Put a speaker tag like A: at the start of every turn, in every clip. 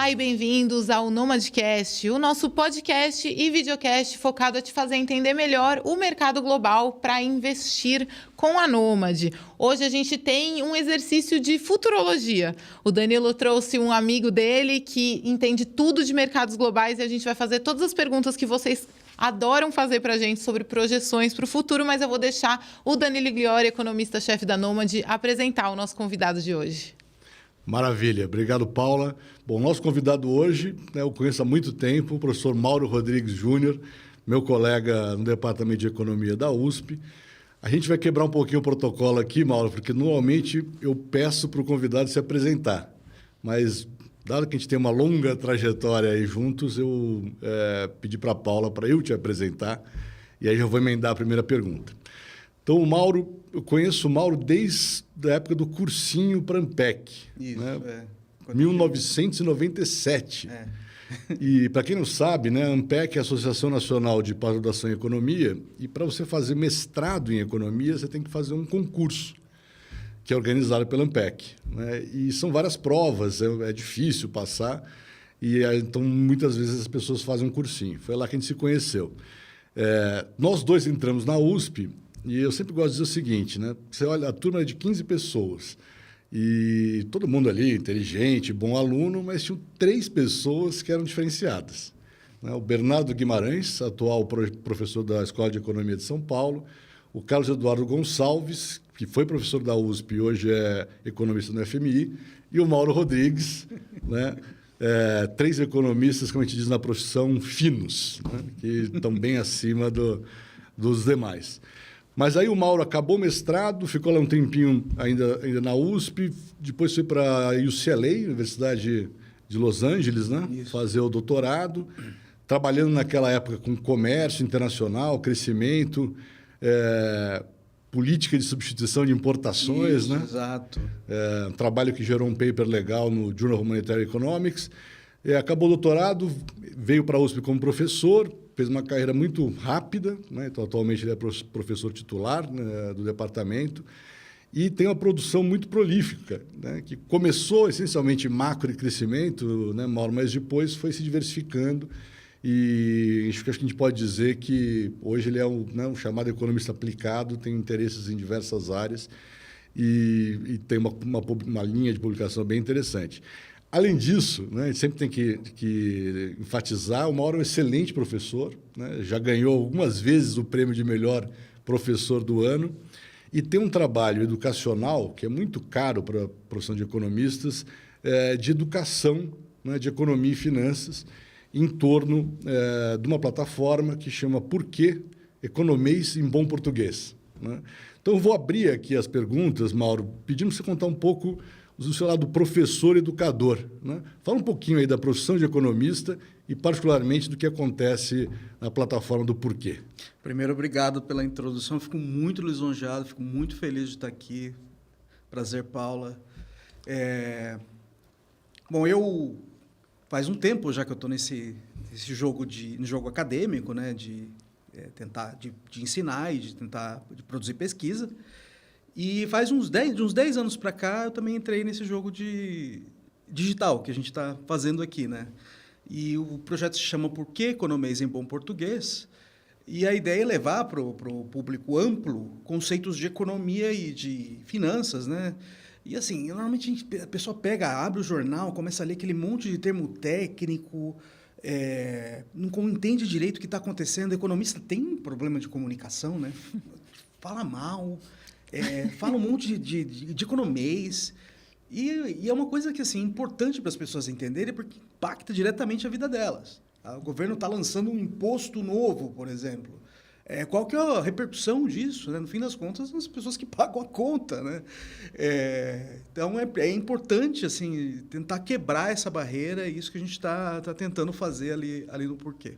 A: Olá e bem-vindos ao Nomadcast, o nosso podcast e videocast focado a te fazer entender melhor o mercado global para investir com a Nômade. Hoje a gente tem um exercício de futurologia. O Danilo trouxe um amigo dele que entende tudo de mercados globais e a gente vai fazer todas as perguntas que vocês adoram fazer para a gente sobre projeções para o futuro, mas eu vou deixar o Danilo Igliori, economista-chefe da Nômade, apresentar o nosso convidado de hoje.
B: Maravilha, obrigado, Paula. Bom, nosso convidado hoje, eu conheço há muito tempo, o professor Mauro Rodrigues Júnior, meu colega no Departamento de Economia da USP. A gente vai quebrar um pouquinho o protocolo aqui, Mauro, porque normalmente eu peço para o convidado se apresentar, mas dado que a gente tem uma longa trajetória aí juntos, eu pedi para a Paula para eu te apresentar, e aí já vou emendar a primeira pergunta. Então, o Mauro, eu conheço o Mauro desde a época do cursinho para Ampec.
C: Isso,
B: né? 1997.
C: É.
B: E, para quem não sabe, né, a Ampec é a Associação Nacional de Pós-Graduação em Economia, e para você fazer mestrado em Economia, você tem que fazer um concurso, que é organizado pela Ampec. Né? E são várias provas, é difícil passar, e então muitas vezes as pessoas fazem um cursinho. Foi lá que a gente se conheceu. Nós dois entramos na USP, e eu sempre gosto de dizer o seguinte, né? Você olha, a turma é de 15 pessoas, e todo mundo ali, inteligente, bom aluno, mas tinham 3 pessoas que eram diferenciadas. Né? O Bernardo Guimarães, atual professor da Escola de Economia de São Paulo, o Carlos Eduardo Gonçalves, que foi professor da USP e hoje é economista no FMI, e o Mauro Rodrigues, né? 3 economistas, como a gente diz na profissão, finos, né? Que estão bem acima dos demais. Mas aí o Mauro acabou o mestrado, ficou lá um tempinho ainda na USP, depois foi para a UCLA, Universidade de Los Angeles, né? Fazer o doutorado, trabalhando naquela época com comércio internacional, crescimento, política de substituição de importações.
C: Isso,
B: né?
C: Exato.
B: Um trabalho que gerou um paper legal no Journal of Monetary Economics. Acabou o doutorado, veio para a USP como professor, fez uma carreira muito rápida, né? Então, atualmente ele é professor titular, né, do departamento, e tem uma produção muito prolífica, né, que começou essencialmente macro e crescimento, né, Mauro, mas depois foi se diversificando, e acho que a gente pode dizer que hoje ele é um chamado economista aplicado, tem interesses em diversas áreas e tem uma linha de publicação bem interessante. Além disso, né, a gente sempre tem que enfatizar, o Mauro é um excelente professor, né, já ganhou algumas vezes o prêmio de melhor professor do ano e tem um trabalho educacional que é muito caro para a profissão de economistas, de educação, né, de economia e finanças, em torno de uma plataforma que chama Por que Economês em Bom Português. Né? Então, eu vou abrir aqui as perguntas, Mauro, pedindo para você contar um pouco do seu lado professor educador. Né? Fala um pouquinho aí da profissão de economista e, particularmente, do que acontece na plataforma do Porquê.
C: Primeiro, obrigado pela introdução. Fico muito lisonjeado, fico muito feliz de estar aqui. Prazer, Paula. Bom, eu faz um tempo já que eu estou nesse jogo acadêmico, né? De tentar de ensinar e de produzir pesquisa. E faz uns 10 anos para cá, eu também entrei nesse jogo de digital que a gente está fazendo aqui, né? E o projeto se chama Por que Economês em Bom Português? E a ideia é levar para o público amplo conceitos de economia e de finanças, né? E assim, normalmente a pessoa abre o jornal, começa a ler aquele monte de termo técnico, não entende direito o que está acontecendo. O economista tem um problema de comunicação, né? Fala mal. Fala um monte de economês e é uma coisa que assim, é importante para as pessoas entenderem porque impacta diretamente a vida delas. O governo está lançando um imposto novo, por exemplo. Qual que é a repercussão disso? Né? No fim das contas, são as pessoas que pagam a conta. Né? Então, é importante assim, tentar quebrar essa barreira, e isso que a gente está tentando fazer ali no Porquê.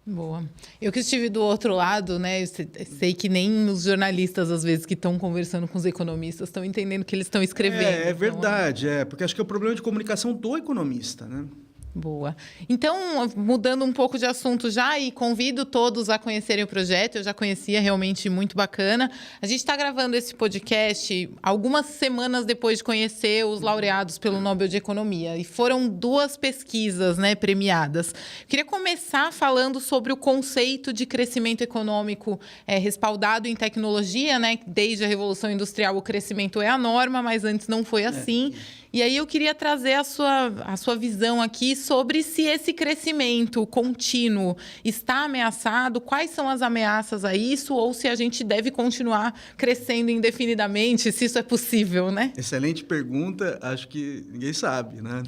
A: Boa. Eu que estive do outro lado, né? Sei que nem os jornalistas, às vezes, que estão conversando com os economistas, estão entendendo o que eles estão escrevendo.
C: É verdade, porque acho que é o problema de comunicação do economista, né?
A: Boa. Então, mudando um pouco de assunto já e convido todos a conhecerem o projeto, eu já conhecia, realmente muito bacana. A gente está gravando esse podcast algumas semanas depois de conhecer os laureados pelo Nobel de Economia e foram 2 pesquisas, né, premiadas. Queria começar falando sobre o conceito de crescimento econômico respaldado em tecnologia, né? Desde a Revolução Industrial o crescimento é a norma, mas antes não foi assim. E aí eu queria trazer a sua visão aqui sobre se esse crescimento contínuo está ameaçado, quais são as ameaças a isso, ou se a gente deve continuar crescendo indefinidamente, se isso é possível, né?
C: Excelente pergunta, acho que ninguém sabe, né?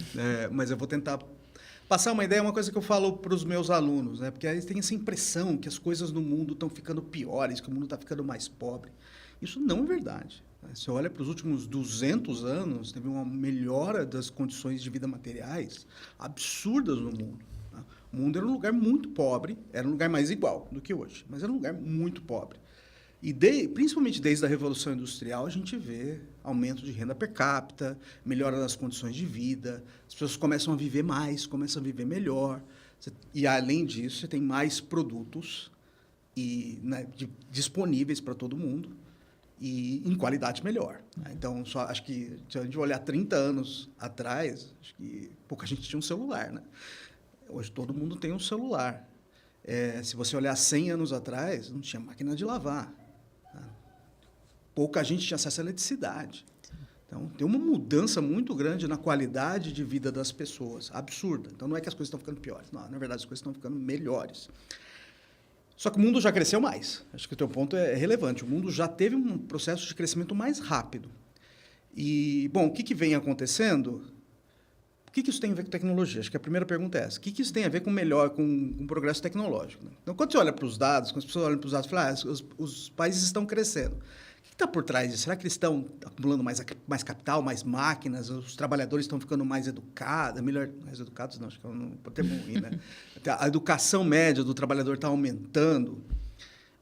C: Mas eu vou tentar passar uma ideia, uma coisa que eu falo para os meus alunos, né? Porque eles têm essa impressão que as coisas no mundo estão ficando piores, que o mundo está ficando mais pobre. Isso não é verdade. Você olha para os últimos 200 anos, teve uma melhora das condições de vida materiais absurdas no mundo. O mundo era um lugar muito pobre, era um lugar mais igual do que hoje, mas era um lugar muito pobre. E principalmente desde a Revolução Industrial, a gente vê aumento de renda per capita, melhora das condições de vida, as pessoas começam a viver mais, começam a viver melhor. E, além disso, você tem mais produtos disponíveis para todo mundo, e em qualidade melhor. Então, acho que se a gente olhar 30 anos atrás, acho que pouca gente tinha um celular, né? Hoje todo mundo tem um celular. Se você olhar 100 anos atrás, não tinha máquina de lavar. Né? Pouca gente tinha acesso à eletricidade. Então, tem uma mudança muito grande na qualidade de vida das pessoas, absurda. Então, não é que as coisas estão ficando piores. Não, na verdade, as coisas estão ficando melhores. Só que o mundo já cresceu mais. Acho que o teu ponto é relevante. O mundo já teve um processo de crescimento mais rápido. E, bom, o que vem acontecendo? O que isso tem a ver com tecnologia? Acho que a primeira pergunta é essa. O que isso tem a ver com o progresso tecnológico? Então, quando você olha para os dados, quando as pessoas olham para os dados, falam, os países estão crescendo. O que está por trás disso? Será que eles estão acumulando mais capital, mais máquinas? Os trabalhadores estão ficando mais educados? Mais educados não, acho que é um termo ruim, né? A educação média do trabalhador está aumentando.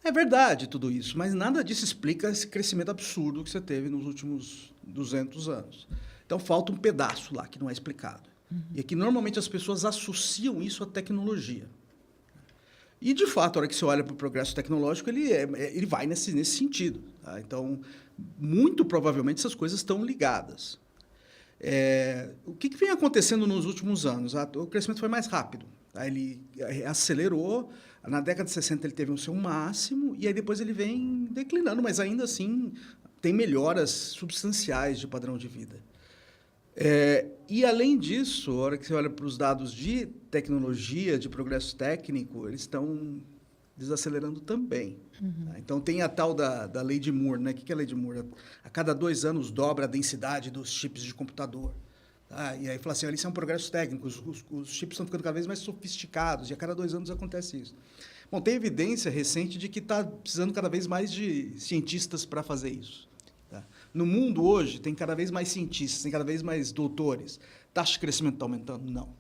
C: É verdade tudo isso, mas nada disso explica esse crescimento absurdo que você teve nos últimos 200 anos. Então, falta um pedaço lá que não é explicado. E é que, normalmente, as pessoas associam isso à tecnologia. E, de fato, a hora que você olha para o progresso tecnológico, ele vai nesse sentido. Tá? Então, muito provavelmente, essas coisas estão ligadas. O que vem acontecendo nos últimos anos? O crescimento foi mais rápido. Tá? Ele acelerou. Na década de 60, ele teve o seu máximo, e aí depois ele vem declinando, mas ainda assim tem melhoras substanciais de padrão de vida. E, além disso, a hora que você olha para os dados de tecnologia, de progresso técnico, eles estão desacelerando também. Tá? Então, tem a tal da lei de Moore. Né? O que é a lei de Moore? A cada 2 anos dobra a densidade dos chips de computador. Tá? E aí fala assim, isso é um progresso técnico, os chips estão ficando cada vez mais sofisticados, e a cada 2 anos acontece isso. Bom, tem evidência recente de que está precisando cada vez mais de cientistas para fazer isso. Tá? No mundo hoje, tem cada vez mais cientistas, tem cada vez mais doutores. Taxa de crescimento está aumentando? Não.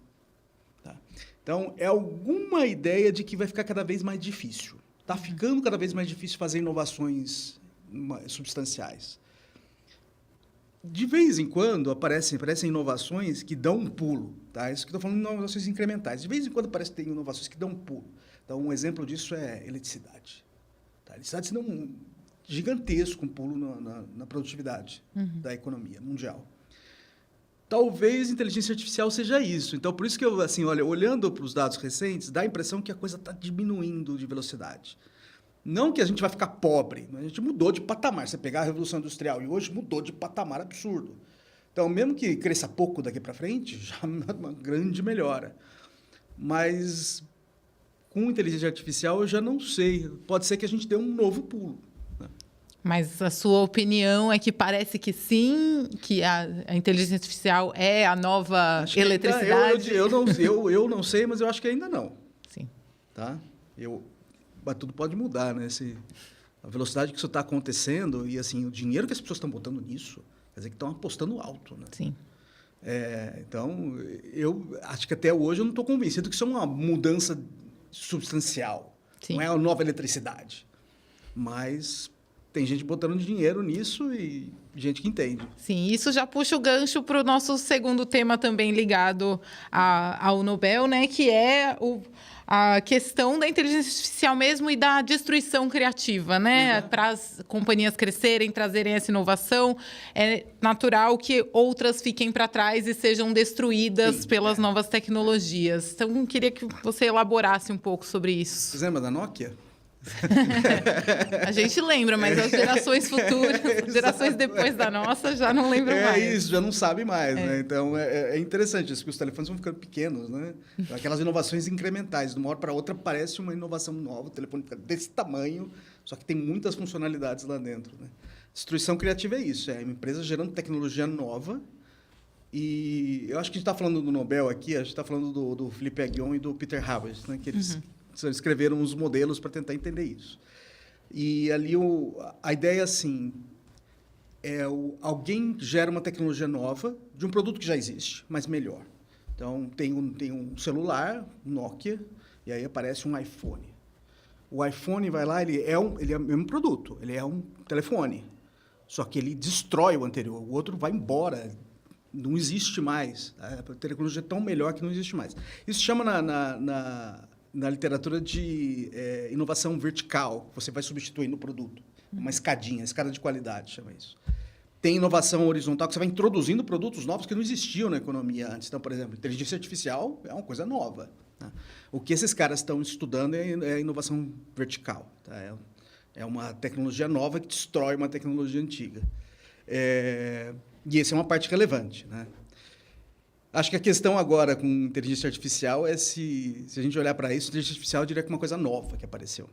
C: Tá? Então, é alguma ideia de que vai ficar cada vez mais difícil. Está ficando cada vez mais difícil fazer inovações substanciais. De vez em quando, aparecem inovações que dão um pulo. Tá? Isso que eu estou falando de inovações incrementais. De vez em quando, parece que tem inovações que dão um pulo. Então, um exemplo disso é eletricidade. Tá? A eletricidade se dá um gigantesco pulo na produtividade da economia mundial. Talvez inteligência artificial seja isso. Então, por isso que eu, assim, olhando para os dados recentes, dá a impressão que a coisa está diminuindo de velocidade. Não que a gente vai ficar pobre, mas a gente mudou de patamar. Você pegar a Revolução Industrial e hoje mudou de patamar absurdo. Então, mesmo que cresça pouco daqui para frente, já é uma grande melhora. Mas, com inteligência artificial, eu já não sei. Pode ser que a gente dê um novo pulo.
A: Mas a sua opinião é que parece que sim, que a inteligência artificial é a nova eletricidade?
C: Eu não sei, mas eu acho que ainda não.
A: Sim.
C: Tá? Mas tudo pode mudar, né? A velocidade que isso está acontecendo e assim, o dinheiro que as pessoas estão botando nisso, quer dizer que estão apostando alto. Né?
A: Sim.
C: Então, eu acho que até hoje eu não estou convencido que isso é uma mudança substancial.
A: Sim.
C: Não é uma nova eletricidade. Mas tem gente botando dinheiro nisso e gente que entende.
A: Sim, isso já puxa o gancho para o nosso segundo tema também ligado ao Nobel, né? Que é a questão da inteligência artificial mesmo e da destruição criativa, né? Para as companhias crescerem, trazerem essa inovação, é natural que outras fiquem para trás e sejam destruídas pelas novas tecnologias. Então, queria que você elaborasse um pouco sobre isso.
C: Você lembra da Nokia?
A: A gente lembra, mas as gerações futuras, gerações depois da nossa, já não lembram mais.
C: É isso, já não sabe mais, né? Então, é interessante isso, que os telefones vão ficando pequenos, né? Aquelas inovações incrementais. De uma hora para outra, parece uma inovação nova, o telefone fica desse tamanho, só que tem muitas funcionalidades lá dentro, né? Destruição criativa é isso, é uma empresa gerando tecnologia nova. E eu acho que a gente está falando do Nobel aqui, a gente está falando do Philippe Aghion e do Peter Howard, né? Que eles escreveram os modelos para tentar entender isso. E ali a ideia, assim, alguém gera uma tecnologia nova de um produto que já existe, mas melhor. Então, tem um celular, um Nokia, e aí aparece um iPhone. O iPhone vai lá, ele é o mesmo produto, ele é um telefone, só que ele destrói o anterior, o outro vai embora, não existe mais. A tecnologia é tão melhor que não existe mais. Isso chama na literatura de inovação vertical, você vai substituindo o produto. Uma escadinha, escada de qualidade, chama isso. Tem inovação horizontal, que você vai introduzindo produtos novos que não existiam na economia antes. Então, por exemplo, inteligência artificial é uma coisa nova. Tá? O que esses caras estão estudando é inovação vertical. Tá? É uma tecnologia nova que destrói uma tecnologia antiga. E essa é uma parte relevante, né? Acho que a questão agora com inteligência artificial é se a gente olhar para isso, inteligência artificial eu diria que é uma coisa nova que apareceu.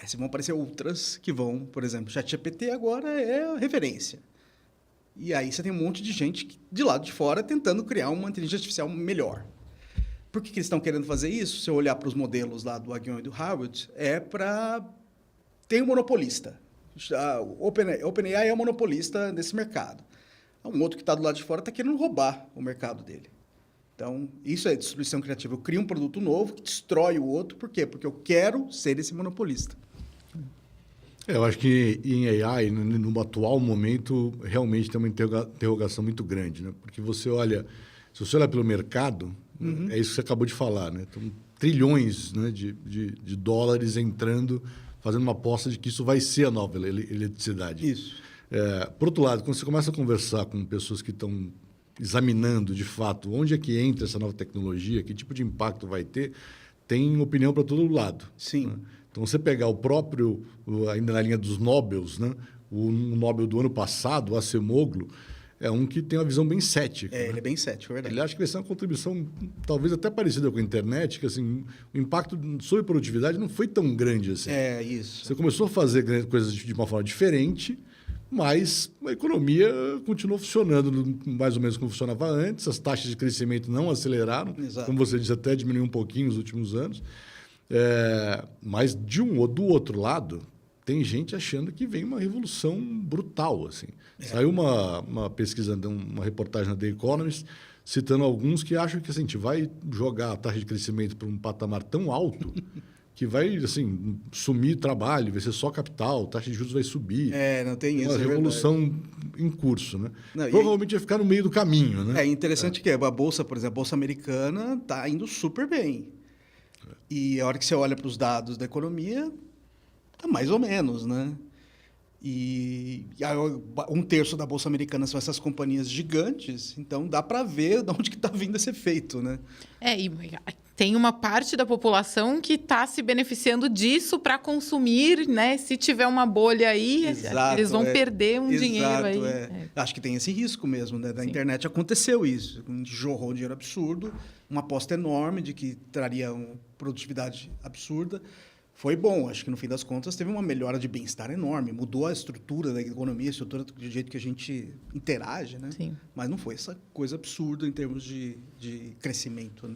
C: Se vão aparecer outras que vão, por exemplo, ChatGPT agora é a referência. E aí você tem um monte de gente de lado de fora tentando criar uma inteligência artificial melhor. Por que eles estão querendo fazer isso? Se eu olhar para os modelos lá do Aghion e do Howard, é para ter um monopolista. O OpenAI é um monopolista desse mercado. Um outro que está do lado de fora está querendo roubar o mercado dele. Então, isso é destruição criativa. Eu crio um produto novo que destrói o outro. Por quê? Porque eu quero ser esse monopolista.
B: Eu acho que em AI, no atual momento, realmente tem uma interrogação muito grande, né? Porque você olha, se você olhar pelo mercado, é isso que você acabou de falar, né? Então, trilhões, né, de dólares entrando, fazendo uma aposta de que isso vai ser a nova eletricidade.
C: Isso.
B: Por outro lado, quando você começa a conversar com pessoas que estão examinando, de fato, onde é que entra essa nova tecnologia, que tipo de impacto vai ter, tem opinião para todo lado.
C: Sim.
B: Né? Então, você pegar o próprio, ainda na linha dos Nobels, né? O Nobel do ano passado, o Acemoglu, é um que tem uma visão bem cética.
C: Ele é bem cético, é verdade.
B: Ele acha que vai ser uma contribuição talvez até parecida com a internet, que assim, o impacto sobre produtividade não foi tão grande assim.
C: É, isso.
B: Você começou a fazer coisas de uma forma diferente, mas a economia continuou funcionando mais ou menos como funcionava antes, as taxas de crescimento não aceleraram,
C: Exato.
B: como você disse, até diminuiu um pouquinho nos últimos anos. Mas do outro lado, tem gente achando que vem uma revolução brutal. Assim. Saiu uma pesquisa, uma reportagem na The Economist, citando alguns que acham que assim, a gente vai jogar a taxa de crescimento para um patamar tão alto que vai assim, sumir trabalho, vai ser só capital, a taxa de juros vai subir.
C: Não tem isso.
B: Uma revolução em curso. Né?
C: Não,
B: provavelmente vai ficar no meio do caminho. Né?
C: É interessante que a Bolsa, por exemplo, a Bolsa Americana está indo super bem. E a hora que você olha para os dados da economia, está mais ou menos, né? E um terço da Bolsa Americana são essas companhias gigantes, então dá para ver de onde que está vindo esse efeito, né?
A: E tem uma parte da população que está se beneficiando disso para consumir, né? Se tiver uma bolha aí, eles vão perder um dinheiro aí.
C: Acho que tem esse risco mesmo, né? Da internet aconteceu isso, jorrou um dinheiro absurdo, uma aposta enorme de que traria uma produtividade absurda. Foi bom, acho que no fim das contas teve uma melhora de bem-estar enorme, mudou a estrutura da economia, a estrutura do jeito que a gente interage, né?
A: Sim.
C: Mas não foi essa coisa absurda em termos de crescimento, né?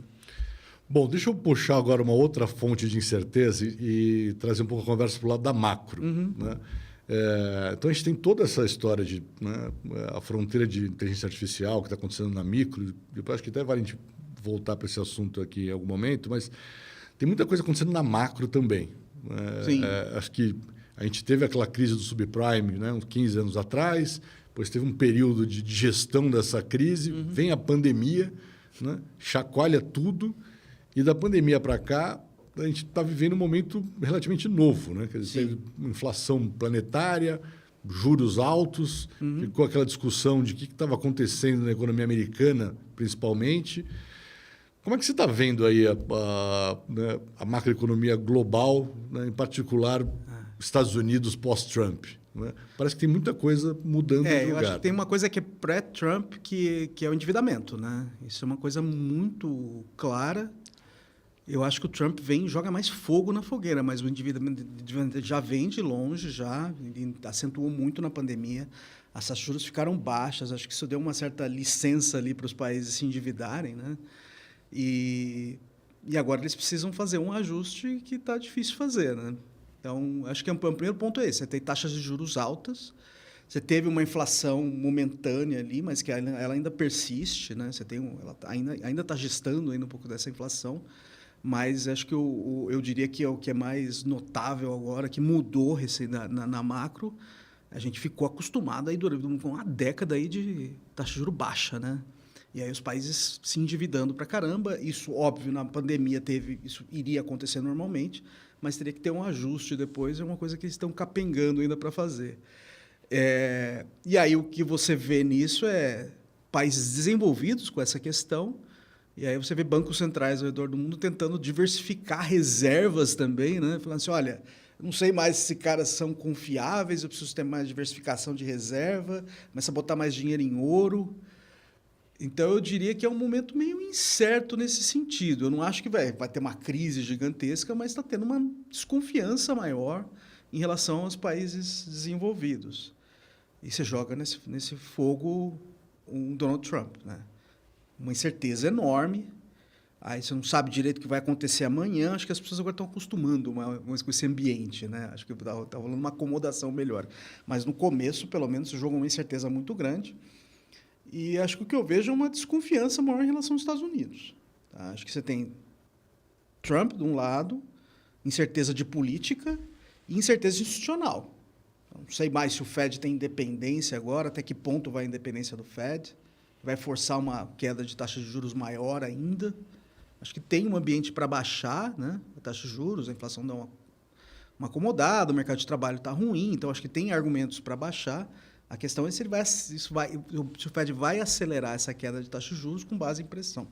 B: Bom, deixa eu puxar agora uma outra fonte de incerteza e trazer um pouco a conversa para o lado da macro. Né? Então, a gente tem toda essa história de a fronteira de inteligência artificial que está acontecendo na micro. Depois acho que até vale a gente voltar para esse assunto aqui em algum momento, mas tem muita coisa acontecendo na macro também.
C: Sim.
B: Acho que A gente teve aquela crise do subprime, né, uns 15 anos atrás, depois teve um período de gestão dessa crise, vem a pandemia, né, chacoalha tudo, e da pandemia para cá, a gente está vivendo um momento relativamente novo. Né? Quer dizer, teve inflação planetária, juros altos, ficou aquela discussão de o que estava acontecendo na economia americana, principalmente. Como é que você está vendo aí né, a macroeconomia global, né, em particular Estados Unidos pós-Trump? Né? Parece que tem muita coisa mudando de lugar.
C: Eu acho que tem uma coisa que é pré-Trump, que é o endividamento. Né? Isso é uma coisa muito clara. Eu acho que o Trump joga mais fogo na fogueira, mas o endividamento já vem de longe, ele acentuou muito na pandemia. As taxas de juros ficaram baixas, acho que isso deu uma certa licença ali para os países se endividarem, né? E agora eles precisam fazer um ajuste que está difícil fazer, né? Então, acho que o primeiro ponto é esse: você tem taxas de juros altas, você teve uma inflação momentânea ali, mas que ela ainda persiste, né? Ela ainda está gestando ainda um pouco dessa inflação. Mas acho que eu diria que o que é mais notável agora, que mudou na macro, a gente ficou acostumado aí durante uma década aí de taxa de juros baixa, né? E aí os países se endividando para caramba. Isso, óbvio, na pandemia isso iria acontecer normalmente, mas teria que ter um ajuste depois, é uma coisa que eles estão capengando ainda para fazer. E aí o que você vê nisso é países desenvolvidos com essa questão. E aí você vê bancos centrais ao redor do mundo tentando diversificar reservas também, né? Falando assim, olha, eu não sei mais se caras são confiáveis, eu preciso ter mais diversificação de reserva, começa a botar mais dinheiro em ouro. Então, eu diria que é um momento meio incerto nesse sentido. Eu não acho que vai ter uma crise gigantesca, mas está tendo uma desconfiança maior em relação aos países desenvolvidos. E você joga nesse fogo um Donald Trump, né? Uma incerteza enorme, aí você não sabe direito o que vai acontecer amanhã. Acho que as pessoas agora estão acostumando com esse ambiente, né? Acho que está rolando uma acomodação melhor. Mas no começo, pelo menos, o jogo é uma incerteza muito grande. E acho que o que eu vejo é uma desconfiança maior em relação aos Estados Unidos. Tá? Acho que você tem Trump, de um lado, incerteza de política e incerteza institucional. Não sei mais se o Fed tem independência agora, até que ponto vai a independência do Fed. Vai forçar uma queda de taxa de juros maior ainda. Acho que tem um ambiente para baixar, né, a taxa de juros, a inflação dá uma acomodada, o mercado de trabalho está ruim, então acho que tem argumentos para baixar. A questão é se o Fed vai acelerar essa queda de taxa de juros com base em pressão.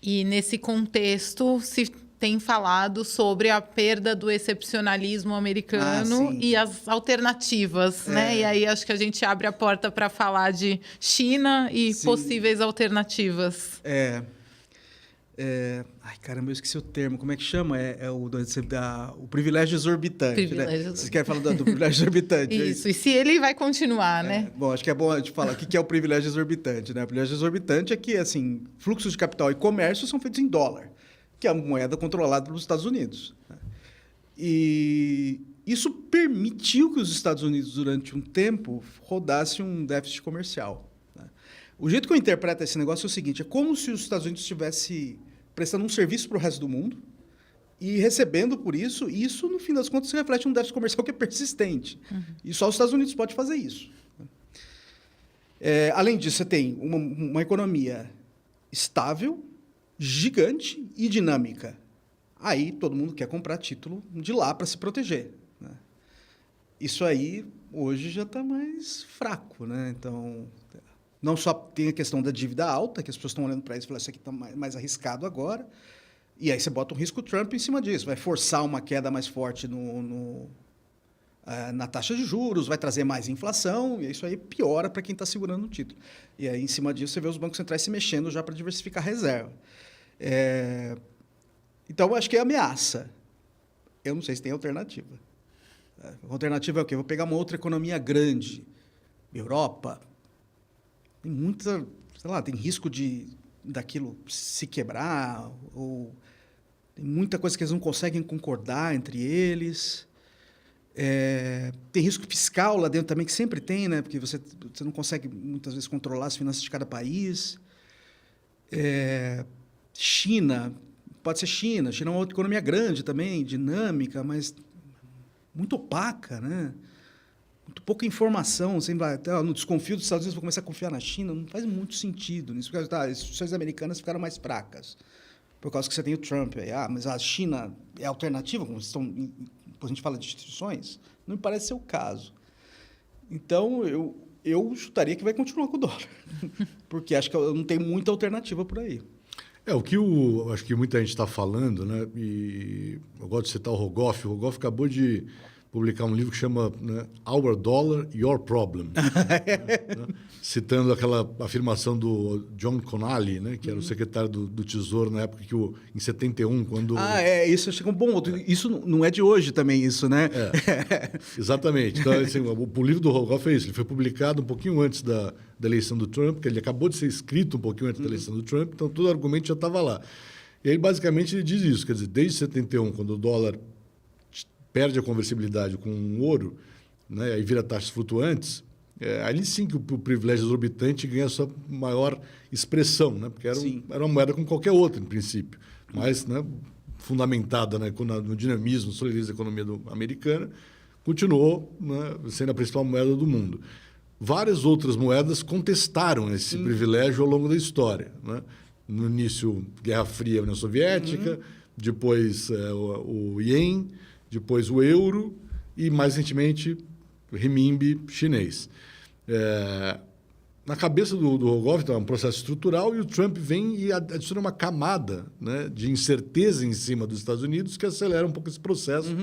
A: E nesse contexto se tem falado sobre a perda do excepcionalismo americano e as alternativas, né? E aí acho que a gente abre a porta para falar de China e possíveis alternativas.
C: Ai, caramba, eu esqueci o termo. Como é que chama? O privilégio exorbitante. Né? Vocês querem falar do privilégio exorbitante?
A: Isso, e se ele vai continuar, né?
C: Bom, acho que é bom a gente falar o que é o privilégio exorbitante. Né? O privilégio exorbitante é que assim, fluxos de capital e comércio são feitos em dólar, que é a moeda controlada pelos Estados Unidos. Né? E isso permitiu que os Estados Unidos, durante um tempo, rodassem um déficit comercial. Né? O jeito que eu interpreto esse negócio é o seguinte: é como se os Estados Unidos estivesse prestando um serviço para o resto do mundo e recebendo por isso, e isso, no fim das contas, se reflete um déficit comercial que é persistente. E só os Estados Unidos podem fazer isso. Além disso, você tem uma economia estável, gigante e dinâmica. Aí todo mundo quer comprar título de lá para se proteger. Né? Isso aí, hoje, já está mais fraco. Né? Então, não só tem a questão da dívida alta, que as pessoas estão olhando para isso e falam, isso aqui está mais arriscado agora. E aí você bota um risco Trump em cima disso. Vai forçar uma queda mais forte na taxa de juros, vai trazer mais inflação, e isso aí piora para quem está segurando o título. E aí, em cima disso, você vê os bancos centrais se mexendo já para diversificar a reserva. Então, eu acho que é ameaça. Eu não sei se tem alternativa. A alternativa é o quê? Eu vou pegar uma outra economia grande. Europa. Tem muita, sei lá, tem risco daquilo se quebrar, ou tem muita coisa que eles não conseguem concordar entre eles. Tem risco fiscal lá dentro também, que sempre tem, né? Porque você não consegue, muitas vezes, controlar as finanças de cada país. China, pode ser China. China é uma outra economia grande também, dinâmica, mas muito opaca, né? Muito pouca informação. Sempre, no desconfio dos Estados Unidos, vou começar a confiar na China. Não faz muito sentido nisso, porque as instituições americanas ficaram mais fracas. Por causa que você tem o Trump. Mas a China é alternativa, como quando a gente fala de instituições? Não me parece ser o caso. Então, eu chutaria que vai continuar com o dólar. Porque acho que não tem muita alternativa por aí.
B: O que acho que muita gente está falando, né? E eu gosto de citar o Rogoff. O Rogoff acabou de publicar um livro que chama, né, Our Dollar, Your Problem. Né? Citando aquela afirmação do John Connally, né, que era o secretário do Tesouro na época em 71, quando...
C: Isso achei um bom outro. Isso não é de hoje também, isso, né?
B: Exatamente. Então, assim, o livro do Rogoff é isso. Ele foi publicado um pouquinho antes da eleição do Trump, porque ele acabou de ser escrito um pouquinho antes da eleição do Trump, então todo o argumento já estava lá. E aí, basicamente, ele diz isso, quer dizer, desde 71, quando o dólar perde a conversibilidade com o ouro, né, aí vira taxas flutuantes, ali sim que o privilégio exorbitante ganha a sua maior expressão, né, porque era uma moeda como qualquer outra, em princípio, mas, né, fundamentada, né, no dinamismo, no solidez da economia americana, continuou, né, sendo a principal moeda do mundo. Várias outras moedas contestaram esse privilégio ao longo da história, né? No início, Guerra Fria, União Soviética, depois o Ien, depois o euro e, mais recentemente, o renminbi chinês. Na cabeça do Rogoff, é um processo estrutural, e o Trump vem e adiciona uma camada, né, de incerteza em cima dos Estados Unidos que acelera um pouco esse processo.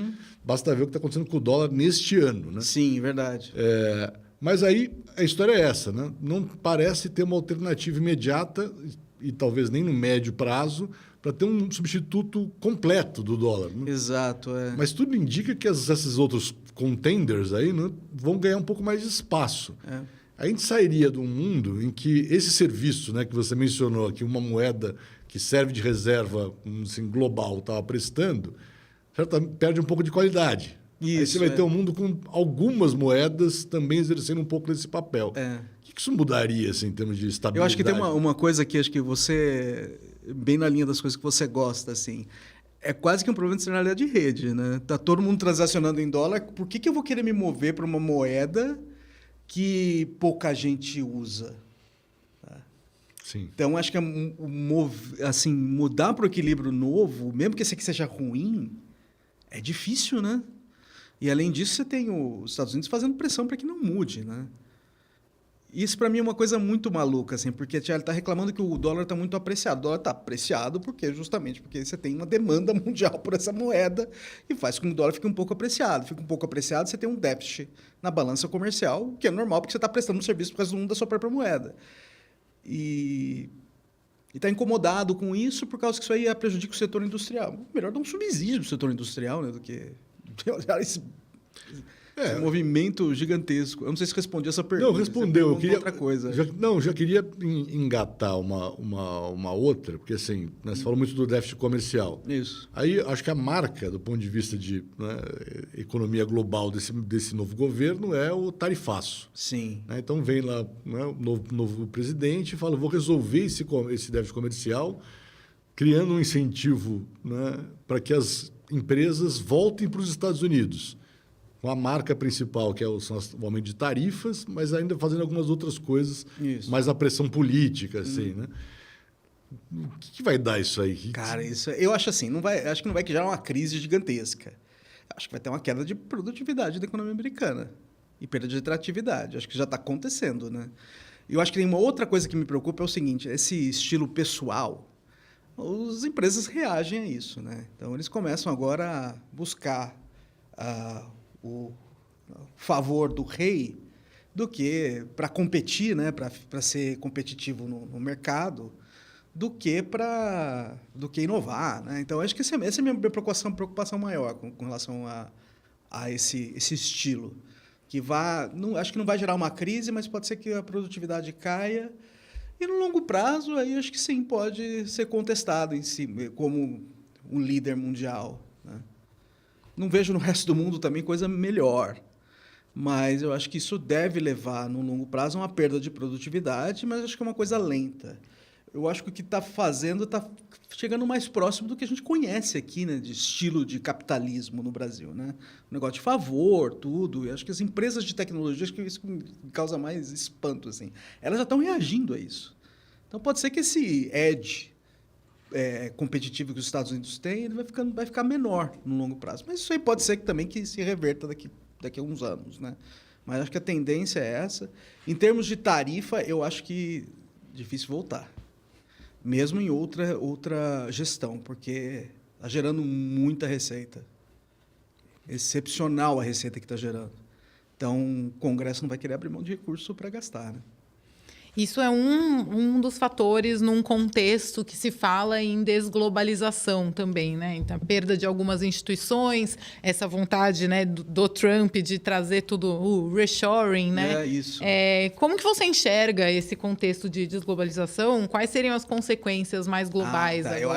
B: Basta ver o que está acontecendo com o dólar neste ano. Né?
C: Sim, verdade.
B: Mas aí a história é essa, né? Não parece ter uma alternativa imediata e talvez nem no médio prazo para ter um substituto completo do dólar. Né?
C: Exato.
B: Mas tudo indica que esses outros contenders aí, né, vão ganhar um pouco mais de espaço. A gente sairia de um mundo em que esse serviço, né, que você mencionou aqui, uma moeda que serve de reserva assim, global, estava prestando, perde um pouco de qualidade. Isso, aí você vai ter um mundo com algumas moedas também exercendo um pouco desse papel. O que isso mudaria assim, em termos de estabilidade?
C: Eu acho que tem uma coisa que acho que você, bem na linha das coisas que você gosta, assim, é quase que um problema de externalidade de rede, né? Tá todo mundo transacionando em dólar, por que eu vou querer me mover para uma moeda que pouca gente usa?
B: Sim.
C: Então, acho que assim, mudar para o equilíbrio novo, mesmo que esse aqui seja ruim, é difícil, né? E, além disso, você tem os Estados Unidos fazendo pressão para que não mude, né? Isso, para mim, é uma coisa muito maluca, assim, porque ele está reclamando que o dólar está muito apreciado. O dólar está apreciado justamente porque você tem uma demanda mundial por essa moeda e faz com que o dólar fique um pouco apreciado. Fica um pouco apreciado, você tem um déficit na balança comercial, que é normal porque você está prestando um serviço por causa do mundo da sua própria moeda. E está incomodado com isso por causa que isso aí prejudica o setor industrial. Melhor dar um subsídio para o setor industrial, né, do que olhar esse movimento gigantesco. Eu não sei se respondi essa pergunta.
B: Não, respondeu. Eu queria
C: outra coisa.
B: Já queria engatar uma outra, porque assim, né, você falou muito do déficit comercial.
C: Isso.
B: Aí acho que a marca, do ponto de vista de, né, economia global desse novo governo, é o tarifaço.
C: Sim.
B: Né? Então vem lá, né, o novo presidente e fala, vou resolver esse déficit comercial, criando um incentivo, né, para que as empresas voltem para os Estados Unidos. Com a marca principal, que é o aumento de tarifas, mas ainda fazendo algumas outras coisas, mais a pressão política, assim, né? O que vai dar isso aí?
C: Cara, eu acho assim, acho que não vai gerar uma crise gigantesca. Acho que vai ter uma queda de produtividade da economia americana e perda de atratividade. Acho que já está acontecendo, né? Eu acho que tem uma outra coisa que me preocupa, é o seguinte, esse estilo pessoal, as empresas reagem a isso, né? Então, eles começam agora a buscar o favor do rei do que para competir, né, para ser competitivo no mercado, do que inovar, né? Então acho que essa é a minha preocupação maior com relação a esse estilo, que acho que não vai gerar uma crise, mas pode ser que a produtividade caia e no longo prazo aí acho que sim pode ser contestado em si como um líder mundial, né? Não vejo no resto do mundo também coisa melhor, mas eu acho que isso deve levar, no longo prazo, a uma perda de produtividade, mas acho que é uma coisa lenta. eu acho que o que está fazendo está chegando mais próximo do que a gente conhece aqui, né, de estilo de capitalismo no Brasil, né? Um negócio de favor, tudo. Eu acho que as empresas de tecnologia, acho que isso me causa mais espanto, assim. Elas já estão reagindo a isso. Então, pode ser que esse edge competitivo que os Estados Unidos têm, ele vai ficar menor no longo prazo. Mas isso aí pode ser que também que se reverta daqui a uns anos, né? Mas acho que a tendência é essa. Em termos de tarifa, eu acho que difícil voltar. Mesmo em outra gestão, porque está gerando muita receita. Excepcional a receita que está gerando. Então, o Congresso não vai querer abrir mão de recurso para gastar, né?
A: Isso é um dos fatores num contexto que se fala em desglobalização também, né? Então, a perda de algumas instituições, essa vontade, né, do Trump de trazer tudo, o reshoring, né?
C: É isso.
A: Como que você enxerga esse contexto de desglobalização? Quais seriam as consequências mais globais agora?
C: Eu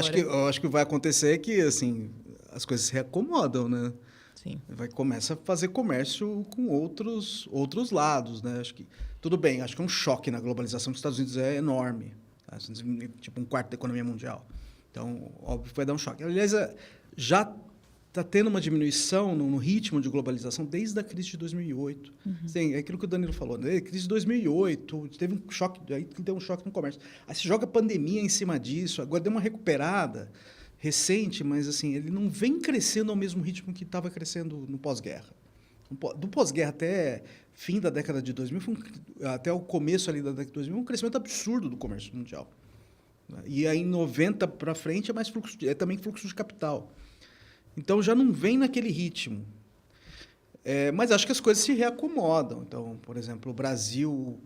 C: acho que vai acontecer que, assim, as coisas se reacomodam, né?
A: Sim.
C: Começa a fazer comércio com outros lados, né? Acho que tudo bem, acho que é um choque na globalização que os Estados Unidos é enorme, tá? Tipo 1/4 da economia mundial. Então, óbvio que vai dar um choque. Aliás, já está tendo uma diminuição no ritmo de globalização desde a crise de 2008. Sim, é aquilo que o Danilo falou, né? Crise de 2008, teve um choque, aí deu um choque no comércio. Aí se joga a pandemia em cima disso, agora deu uma recuperada recente, mas assim, ele não vem crescendo ao mesmo ritmo que estava crescendo no pós-guerra. Do pós-guerra até fim da década de 2000, até o começo ali da década de 2000, um crescimento absurdo do comércio mundial. E aí, em 90 para frente, é também fluxo de capital. Então, já não vem naquele ritmo. Mas acho que as coisas se reacomodam. Então, por exemplo, o Brasil,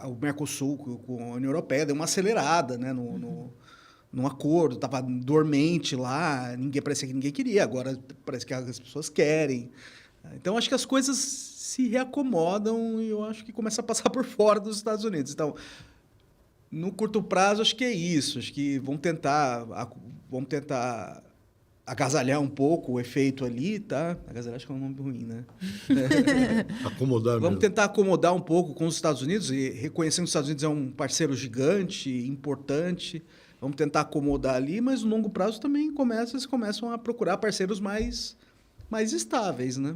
C: o Mercosul com a União Europeia deu uma acelerada, né, num acordo, estava dormente lá, parecia que ninguém queria, agora parece que as pessoas querem. Então, acho que as coisas se reacomodam e eu acho que começa a passar por fora dos Estados Unidos. Então, no curto prazo, acho que é isso. Acho que vão tentar agasalhar um pouco o efeito ali, tá? Agasalhar acho que é um nome ruim, né?
B: Acomodar
C: Vamos
B: mesmo.
C: tentar acomodar um pouco com os Estados Unidos e reconhecendo que os Estados Unidos é um parceiro gigante, importante. Vamos tentar acomodar ali, mas no longo prazo também eles começam a procurar parceiros mais estáveis, né?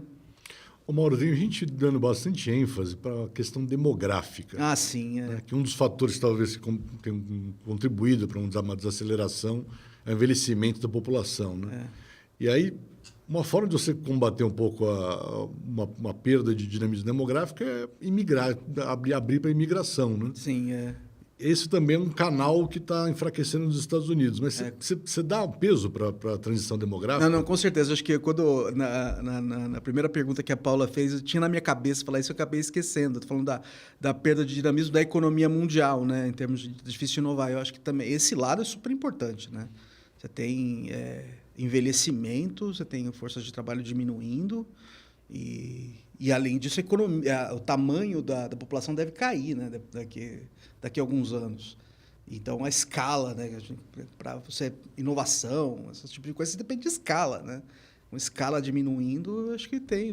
B: Ô Mauro, tem gente dando bastante ênfase para a questão demográfica.
C: Ah, sim.
B: Né? Que um dos fatores que talvez tenham contribuído para uma desaceleração é o envelhecimento da população. Né? E aí, uma forma de você combater um pouco uma perda de dinamismo demográfico é imigrar, abrir para a imigração. Né?
C: Sim,
B: Esse também é um canal que está enfraquecendo nos Estados Unidos. Mas você dá um peso para a transição demográfica?
C: Não, com certeza. Acho que quando na primeira pergunta que a Paula fez, eu tinha na minha cabeça falar isso, eu acabei esquecendo. Estou falando da perda de dinamismo da economia mundial, né? Em termos de difícil inovar. Eu acho que também esse lado é super importante, né? Você tem envelhecimento, você tem forças de trabalho diminuindo e além disso, o tamanho da população deve cair, né? Daqui a alguns anos. Então, a escala, né? Para você, inovação, esse tipo de coisa, depende de escala, né? Uma escala diminuindo,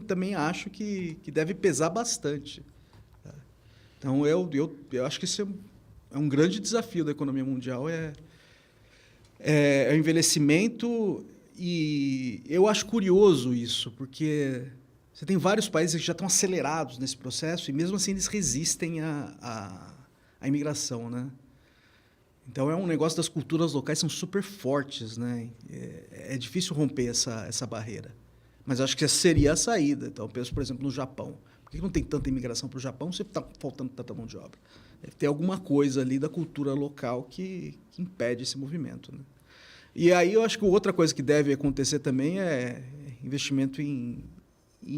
C: também acho que deve pesar bastante. Tá? Então, eu acho que isso é um grande desafio da economia mundial, o envelhecimento, e eu acho curioso isso, porque você tem vários países que já estão acelerados nesse processo e, mesmo assim, eles resistem à imigração, né? Então, é um negócio das culturas locais são super fortes, né? É difícil romper essa barreira. Mas acho que essa seria a saída. Então, eu penso, por exemplo, no Japão. Por que não tem tanta imigração para o Japão se está faltando tanta mão de obra? Deve ter alguma coisa ali da cultura local que impede esse movimento, né? E aí, eu acho que outra coisa que deve acontecer também é investimento em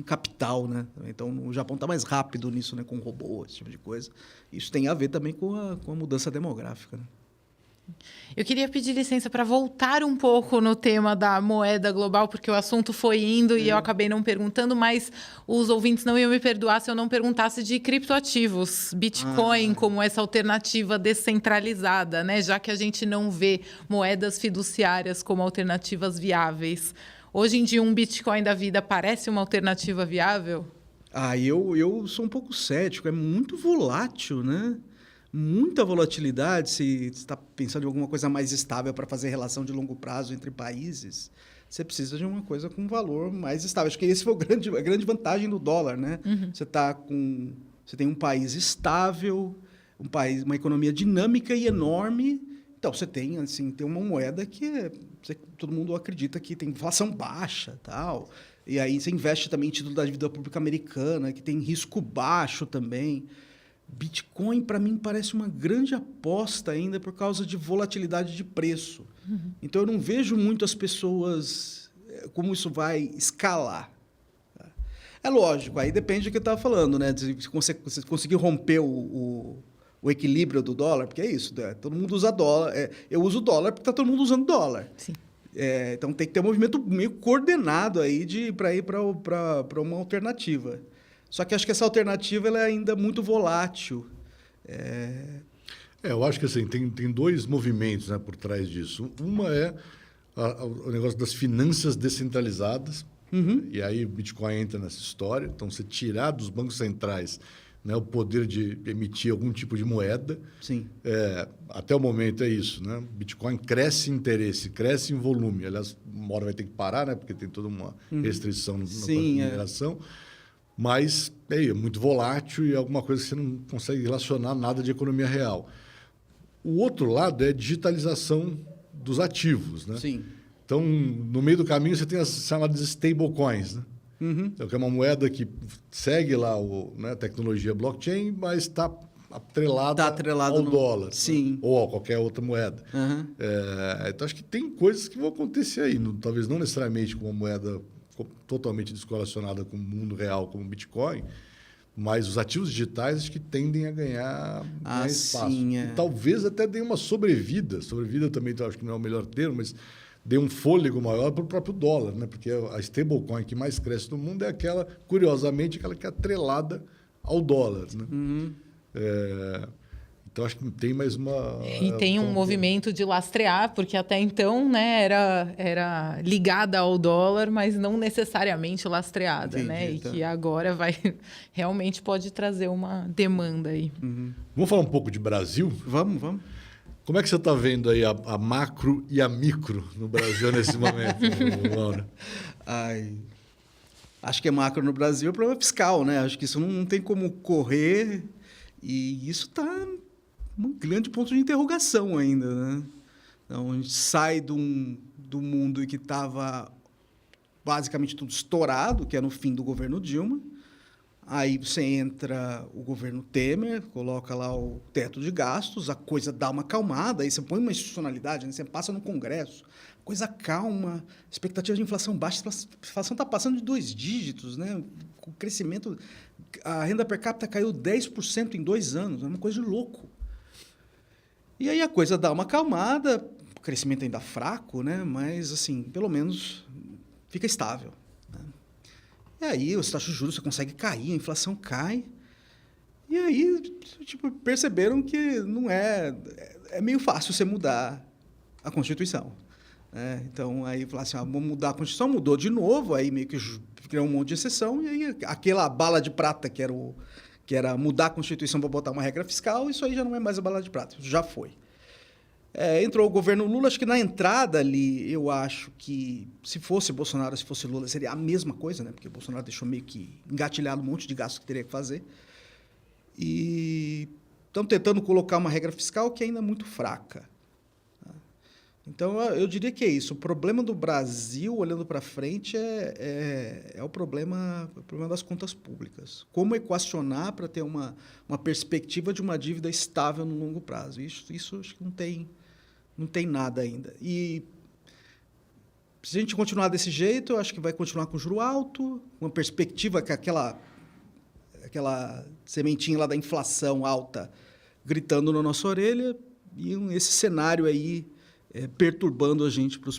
C: capital, né? Então, o Japão está mais rápido nisso, né? Com robô, esse tipo de coisa. Isso tem a ver também com a mudança demográfica, né?
A: Eu queria pedir licença para voltar um pouco no tema da moeda global, porque o assunto foi indo e eu acabei não perguntando, mas os ouvintes não iam me perdoar se eu não perguntasse de criptoativos, Bitcoin como essa alternativa descentralizada, né? Já que a gente não vê moedas fiduciárias como alternativas viáveis. Hoje em dia, um Bitcoin da vida parece uma alternativa viável?
C: Eu sou um pouco cético, é muito volátil, né? muita volatilidade, se você está pensando em alguma coisa mais estável para fazer relação de longo prazo entre países, você precisa de uma coisa com valor mais estável. Acho que esse foi a grande vantagem do dólar, né? Você tem um país estável, uma economia dinâmica e enorme. Então, você tem uma moeda que todo mundo acredita que tem inflação baixa, tal. E aí você investe também em título da dívida pública americana, que tem risco baixo também. Bitcoin, para mim, parece uma grande aposta ainda por causa de volatilidade de preço. Então, eu não vejo muito as pessoas como isso vai escalar. É lógico, aí depende do que eu estava falando, né? Se você conseguir romper o equilíbrio do dólar, porque é isso, né? Todo mundo usa dólar. Eu uso dólar porque está todo mundo usando dólar.
A: Sim.
C: Então, tem que ter um movimento meio coordenado aí para ir para uma alternativa. Só que acho que essa alternativa ela é ainda muito volátil.
B: Eu acho que assim, tem dois movimentos, né, por trás disso. Uma é o negócio das finanças descentralizadas, e aí o Bitcoin entra nessa história. Então, você tirar dos bancos centrais, né, o poder de emitir algum tipo de moeda.
C: Sim.
B: Até o momento é isso, né? Bitcoin cresce em interesse, cresce em volume. Aliás, uma hora vai ter que parar, né, porque tem toda uma restrição na mineração. Mas é muito volátil e é alguma coisa que você não consegue relacionar nada de economia real. O outro lado é a digitalização dos ativos, né?
C: Sim.
B: Então, no meio do caminho, você tem as chamadas stablecoins, né? Então, que é uma moeda que segue lá a tecnologia blockchain, mas está atrelada ao dólar.
C: Sim.
B: Né? Ou a qualquer outra moeda. Então, acho que tem coisas que vão acontecer aí. Talvez não necessariamente com uma moeda totalmente descorrelacionada com o mundo real, como o Bitcoin, mas os ativos digitais acho que tendem a ganhar mais espaço.
C: Sim,
B: E talvez até dê uma sobrevida. Sobrevida também acho que não é o melhor termo, mas dê um fôlego maior para o próprio dólar, né? Porque a stablecoin que mais cresce no mundo é aquela, curiosamente, aquela que é atrelada ao dólar, né? Então, acho que tem mais uma...
A: E tem um movimento de lastrear, porque até então, né, era ligada ao dólar, mas não necessariamente lastreada.
C: Entendi,
A: né? E
C: tá.
A: que agora realmente pode trazer uma demanda aí.
B: Vamos falar um pouco de Brasil?
C: Vamos.
B: Como é que você está vendo aí a macro e a micro no Brasil nesse momento, Laura?
C: Acho que é macro no Brasil é problema fiscal, né? Acho que isso não tem como correr e isso está um grande ponto de interrogação ainda, né? Então, a gente sai do mundo em que estava basicamente tudo estourado, que é no fim do governo Dilma. Aí você entra o governo Temer, coloca lá o teto de gastos, a coisa dá uma acalmada, aí você põe uma institucionalidade, né? Você passa no Congresso, a coisa calma, expectativa de inflação baixa, a inflação está passando de 2 dígitos, né? O crescimento, a renda per capita caiu 10% em 2 anos, é uma coisa de louco. E aí a coisa dá uma acalmada, o crescimento ainda fraco, né? Mas, assim, pelo menos fica estável. Né? E aí os taxas de juros você consegue cair, a inflação cai. E aí, perceberam que não é meio fácil você mudar a Constituição. Né? Então, aí falaram assim, vamos mudar a Constituição, mudou de novo, aí meio que criou um monte de exceção, e aí aquela bala de prata que era mudar a Constituição para botar uma regra fiscal, isso aí já não é mais a bala de prata, isso já foi. Entrou o governo Lula, acho que na entrada ali, eu acho que se fosse Bolsonaro, se fosse Lula, seria a mesma coisa, né? Porque o Bolsonaro deixou meio que engatilhado um monte de gastos que teria que fazer. E estão tentando colocar uma regra fiscal que ainda é muito fraca. Então, eu diria que é isso. O problema do Brasil, olhando para frente, é o problema das contas públicas. Como equacionar para ter uma perspectiva de uma dívida estável no longo prazo? Isso acho que não tem nada ainda. E se a gente continuar desse jeito, eu acho que vai continuar com juro alto, uma perspectiva que aquela sementinha lá da inflação alta gritando na nossa orelha, e esse cenário aí perturbando a gente para os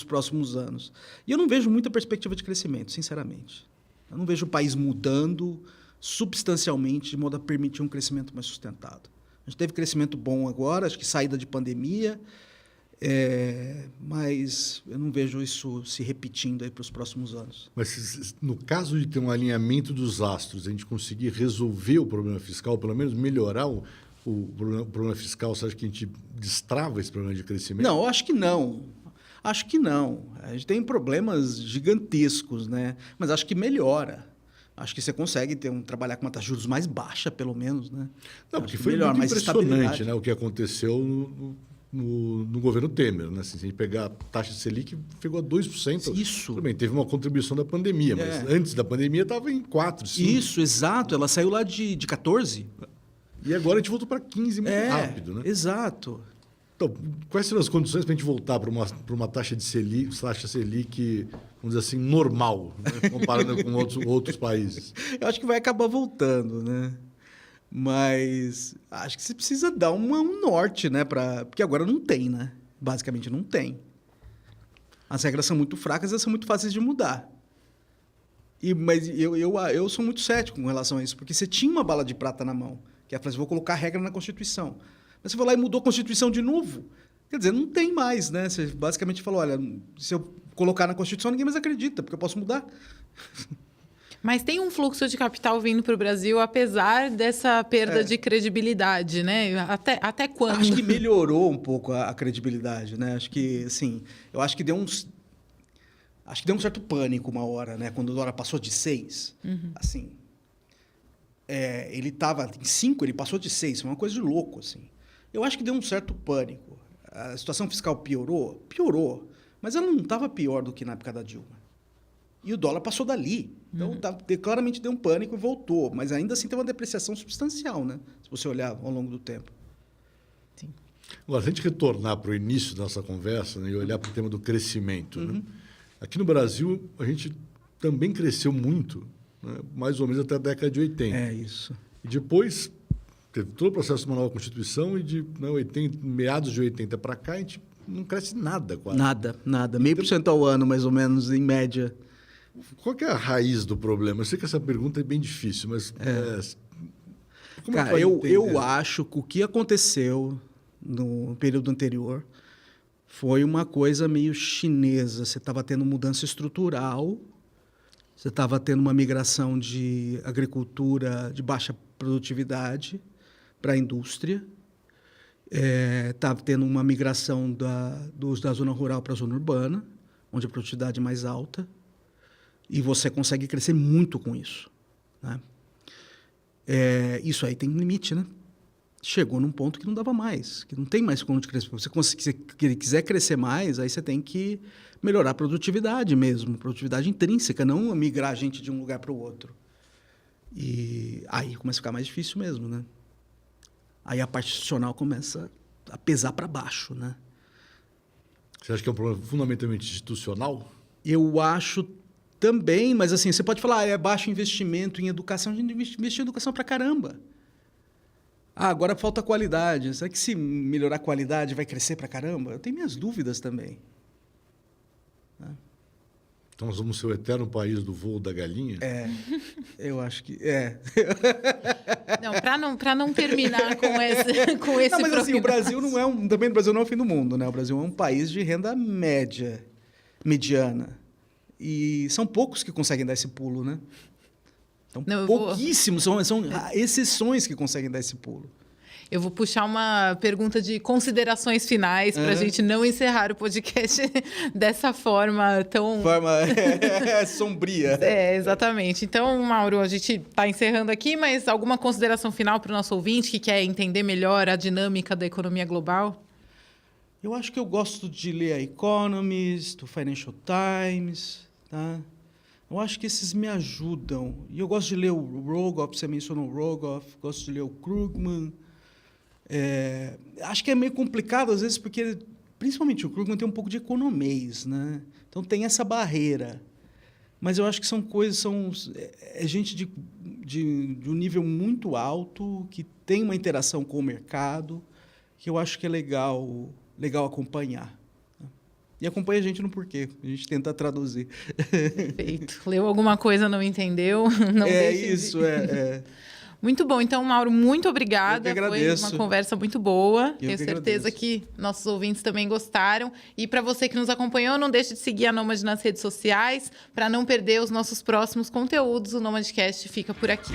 C: próximos anos. E eu não vejo muita perspectiva de crescimento, sinceramente. Eu não vejo o país mudando substancialmente de modo a permitir um crescimento mais sustentado. A gente teve crescimento bom agora, acho que saída de pandemia, mas eu não vejo isso se repetindo aí para os próximos anos.
B: Mas no caso de ter um alinhamento dos astros, a gente conseguir resolver o problema fiscal, pelo menos melhorar o problema fiscal, você acha que a gente destrava esse problema de crescimento?
C: Não, eu acho que não. Acho que não. A gente tem problemas gigantescos, né? Mas acho que melhora. Acho que você consegue trabalhar com uma taxa de juros mais baixa, pelo menos, né?
B: Não, porque foi muito impressionante, né, o que aconteceu no governo Temer. Né? Assim, se a gente pegar a taxa de Selic, chegou a 2%.
C: Isso.
B: Tudo bem, teve uma contribuição da pandemia, mas antes da pandemia estava em 4%, 5%.
C: Isso, exato. Ela saiu lá de 14%.
B: E agora a gente voltou para 15% muito rápido, né?
C: Exato.
B: Então, quais serão as condições para a gente voltar para uma taxa de Selic, vamos dizer assim, normal, né? Comparando com outros países?
C: Eu acho que vai acabar voltando, né? Mas acho que você precisa dar um norte, né? Porque agora não tem, né? Basicamente não tem. As regras são muito fracas e são muito fáceis de mudar. Mas eu sou muito cético com relação a isso, porque você tinha uma bala de prata na mão, que é falar, vou colocar regra na Constituição. Mas você foi lá e mudou a Constituição de novo. Quer dizer, não tem mais, né? Você basicamente falou, olha, se eu colocar na Constituição, ninguém mais acredita, porque eu posso mudar.
A: Mas tem um fluxo de capital vindo para o Brasil, apesar dessa perda de credibilidade, né? Até quando?
C: Acho que melhorou um pouco a credibilidade, né? Acho que, assim, eu acho que deu um certo pânico uma hora, né? Quando o dólar passou de 6, assim... ele estava em 5, ele passou de 6, foi uma coisa de louco, assim. Eu acho que deu um certo pânico. A situação fiscal piorou? Piorou. Mas ela não estava pior do que na época da Dilma. E o dólar passou dali. Então, claramente deu um pânico e voltou. Mas ainda assim tem uma depreciação substancial, né? Se você olhar ao longo do tempo.
A: Sim.
B: Agora, se a gente retornar para o início da nossa conversa, né, e olhar para o tema do crescimento, né? Aqui no Brasil, a gente também cresceu muito, né, mais ou menos até a década de 80.
C: É isso.
B: E depois teve todo o processo de uma nova Constituição e de meados de 80 para cá a gente não cresce nada quase.
C: Nada. 0,5% ao ano, mais ou menos, em média.
B: Qual que é a raiz do problema? Eu sei que essa pergunta é bem difícil, mas... como
C: Cara, eu acho que o que aconteceu no período anterior foi uma coisa meio chinesa. Você estava tendo mudança estrutural, você estava tendo uma migração de agricultura de baixa produtividade para a indústria, estava tendo uma migração da zona rural para a zona urbana, onde a produtividade é mais alta, e você consegue crescer muito com isso, né? Isso aí tem um limite, né? Chegou num ponto que não dava mais, que não tem mais como crescer. Se quiser crescer mais, aí você tem que melhorar a produtividade mesmo, produtividade intrínseca, não migrar a gente de um lugar para o outro. E aí começa a ficar mais difícil mesmo, né? Aí a parte institucional começa a pesar para baixo, né?
B: Você acha que é um problema fundamentalmente institucional?
C: Eu acho também, mas assim, você pode falar, é baixo investimento em educação, a gente investiu em educação para caramba. Agora falta qualidade. Será que se melhorar a qualidade vai crescer para caramba? Eu tenho minhas dúvidas também.
B: Então nós vamos ser o eterno país do voo da galinha?
C: Eu acho que
A: Não, para não terminar com esse
C: não, mas assim, o Brasil também o Brasil não é o fim do mundo, né? O Brasil é um país de renda mediana. E são poucos que conseguem dar esse pulo, né? São pouquíssimos, são exceções que conseguem dar esse pulo.
A: Eu vou puxar uma pergunta de considerações finais para a gente não encerrar o podcast dessa forma tão...
C: sombria.
A: Exatamente. Então, Mauro, a gente está encerrando aqui, mas alguma consideração final para o nosso ouvinte que quer entender melhor a dinâmica da economia global?
C: Eu acho que eu gosto de ler a Economist, o Financial Times, tá? Eu acho que esses me ajudam. E eu gosto de ler o Rogoff, você mencionou o Rogoff, gosto de ler o Krugman. Acho que é meio complicado, às vezes, porque, principalmente, o Krugman tem um pouco de economês, né? Então, tem essa barreira. Mas eu acho que são coisas... É gente de um nível muito alto, que tem uma interação com o mercado, que eu acho que é legal acompanhar. E acompanha a gente no porquê. A gente tenta traduzir.
A: Perfeito. Leu alguma coisa, não entendeu? Não
C: isso.
A: Muito bom. Então, Mauro, muito obrigada.
C: Eu que agradeço.
A: Foi uma conversa muito boa.
C: Eu
A: Tenho certeza
C: agradeço.
A: que nossos ouvintes também gostaram. E para você que nos acompanhou, não deixe de seguir a Nômade nas redes sociais para não perder os nossos próximos conteúdos. O Nômadecast fica por aqui.